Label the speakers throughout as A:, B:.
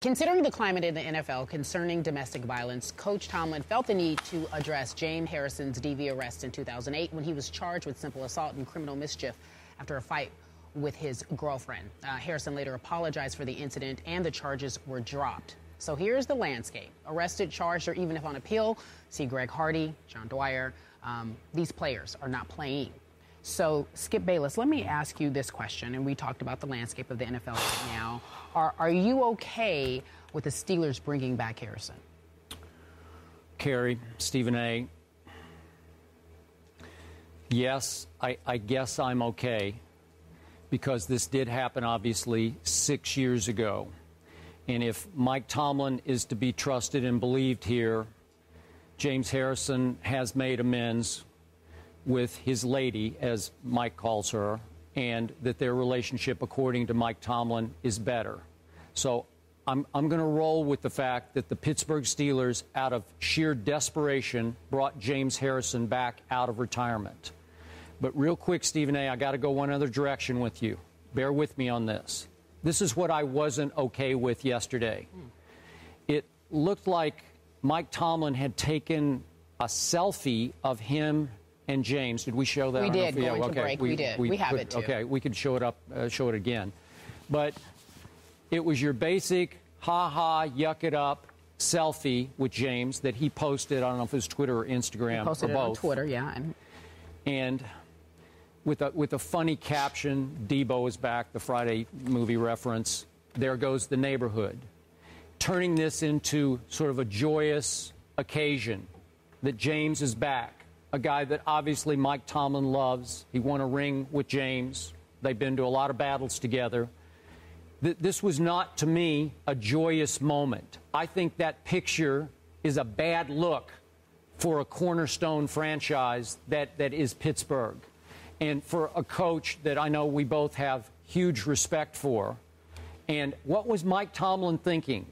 A: Considering the climate in the NFL concerning domestic violence, Coach Tomlin felt the need to address James Harrison's DV arrest in 2008 when he was charged with simple assault and criminal mischief after a fight with his girlfriend. Harrison later apologized for the incident and the charges were dropped. So here's the landscape. Arrested, charged, or even if on appeal, see Greg Hardy, John Dwyer. These players are not playing. So, Skip Bayless, let me ask you this question, and we talked about the landscape of the NFL right now. Are you okay with the Steelers bringing back Harrison?
B: Carrie, Stephen A., yes, I guess I'm okay, because this did happen, obviously, 6 years ago. And if Mike Tomlin is to be trusted and believed here, James Harrison has made amends with his lady, as Mike calls her, and that their relationship, according to Mike Tomlin, is better. So I'm going to roll with the fact that the Pittsburgh Steelers, out of sheer desperation, brought James Harrison back out of retirement. But real quick, Stephen A., I got to go one other direction with you. Bear with me on this. This is what I wasn't okay with yesterday. It looked like Mike Tomlin had taken a selfie of him and James. Did we show that?
A: We did. Going to break. We did. We have it, too.
B: Okay, we could show it up, show it again. But it was your basic ha-ha, yuck it up selfie with James that he posted, I don't know if it was Twitter or Instagram,
A: he posted
B: or both.
A: It on Twitter, yeah.
B: And with a funny caption, Debo is back, the Friday movie reference, there goes the neighborhood. Turning this into sort of a joyous occasion that James is back. A guy that obviously Mike Tomlin loves. He won a ring with James. They've been to a lot of battles together. This was not, to me, a joyous moment. I think that picture is a bad look for a cornerstone franchise that is Pittsburgh. And for a coach that I know we both have huge respect for. And what was Mike Tomlin thinking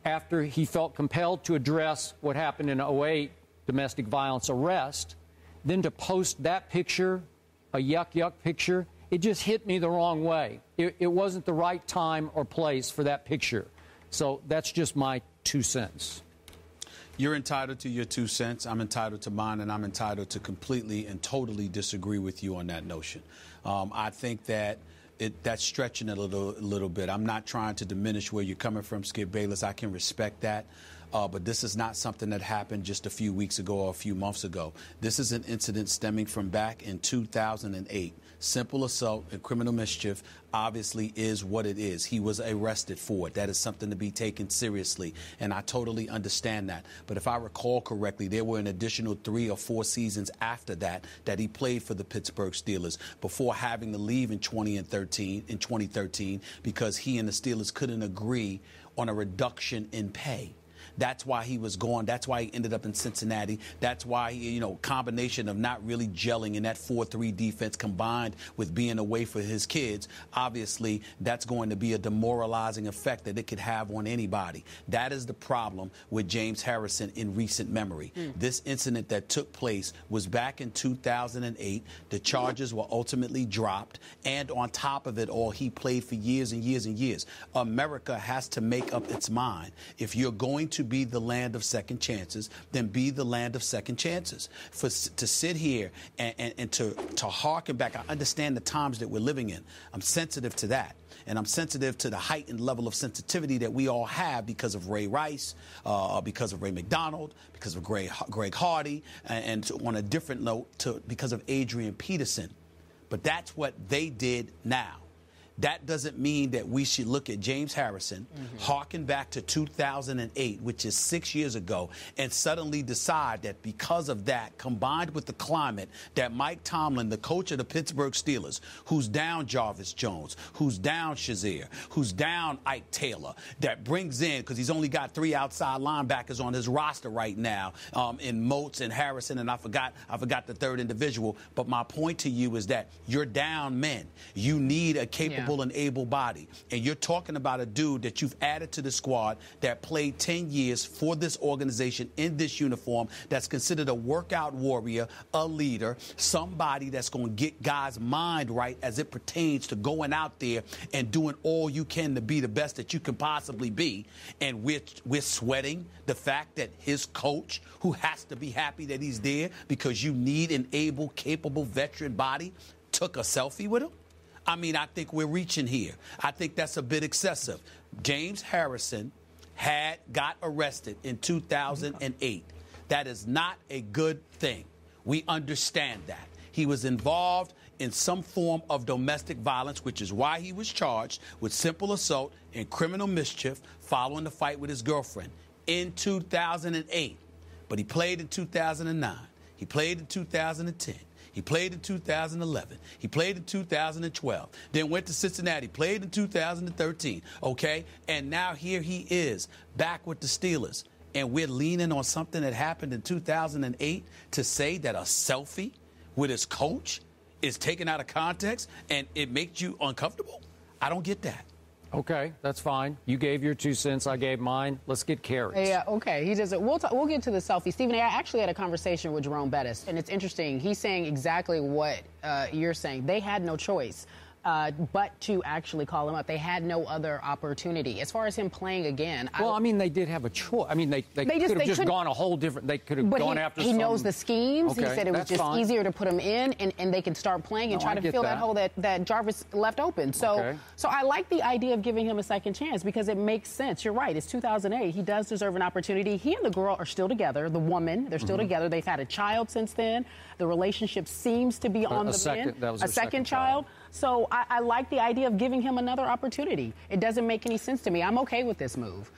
B: after he felt compelled to address what happened in 2008, domestic violence arrest, then to post that picture, a yuck picture? It just hit me the wrong way. It wasn't the right time or place for that picture. So that's just my 2 cents.
C: You're entitled to your 2 cents. I'm entitled to mine, and I'm entitled to completely and totally disagree with you on that notion. I think that that's stretching it a little bit. I'm not trying to diminish where you're coming from, Skip Bayless. I can respect that. But this is not something that happened just a few weeks ago or a few months ago. This is an incident stemming from back in 2008. Simple assault and criminal mischief obviously is what it is. He was arrested for it. That is something to be taken seriously, and I totally understand that. But if I recall correctly, there were an additional 3 or 4 seasons after that he played for the Pittsburgh Steelers before having to leave in 2013 because he and the Steelers couldn't agree on a reduction in pay. That's why he was gone. That's why he ended up in Cincinnati. That's why, combination of not really gelling in that 4-3 defense combined with being away for his kids, obviously that's going to be a demoralizing effect that it could have on anybody. That is the problem with James Harrison in recent memory. This incident that took place was back in 2008. The charges were ultimately dropped. And on top of it all, he played for years and years and years. America has to make up its mind. If you're going to be the land of second chances, then be the land of second chances. To sit here and to harken back, I understand the times that we're living in. I'm sensitive to that. And I'm sensitive to the heightened level of sensitivity that we all have because of Ray Rice, because of Ray McDonald, because of Greg Hardy, and on a different note, because of Adrian Peterson. But that's what they did now. That doesn't mean that we should look at James Harrison, harken back to 2008, which is 6 years ago, and suddenly decide that because of that, combined with the climate, that Mike Tomlin, the coach of the Pittsburgh Steelers, who's down Jarvis Jones, who's down Shazier, who's down Ike Taylor, that brings in, because he's only got 3 outside linebackers on his roster right now, in Moats and Harrison, and I forgot the third individual. But my point to you is that you're down men. You need a capable capable and able-bodied. And you're talking about a dude that you've added to the squad that played 10 years for this organization in this uniform, that's considered a workout warrior, a leader, somebody that's going to get guys' mind right as it pertains to going out there and doing all you can to be the best that you can possibly be. And we're sweating the fact that his coach, who has to be happy that he's there because you need an able, capable veteran body, took a selfie with him. I mean, I think we're reaching here. I think that's a bit excessive. James Harrison got arrested in 2008. That is not a good thing. We understand that. He was involved in some form of domestic violence, which is why he was charged with simple assault and criminal mischief following the fight with his girlfriend in 2008. But he played in 2009. He played in 2010. He played in 2011. He played in 2012. Then went to Cincinnati. Played in 2013. Okay? And now here he is back with the Steelers. And we're leaning on something that happened in 2008 to say that a selfie with his coach is taken out of context and it makes you uncomfortable? I don't get that.
B: Okay, that's fine. You gave your 2 cents. I gave mine. Let's get Carrie's.
A: Yeah, okay. He doesn't. We'll get to the selfie. Stephen, I actually had a conversation with Jerome Bettis, and it's interesting. He's saying exactly what you're saying. They had no choice but to actually call him up. They had no other opportunity. As far as him playing again.
B: Well, I mean, they did have a choice. I mean, they could have just gone a whole different. They could have gone after.
A: He knows the schemes.
B: Okay,
A: he said it was just easier to put him in, and they can start playing and try to fill that hole that Jarvis left open. So, so I like the idea of giving him a second chance because it makes sense. You're right. It's 2008. He does deserve an opportunity. He and the girl are still together. The woman, they're still together. They've had a child since then. The relationship seems to be on the mend.
B: That was
A: a second child. So I like the idea of giving him another opportunity. It doesn't make any sense to me. I'm okay with this move.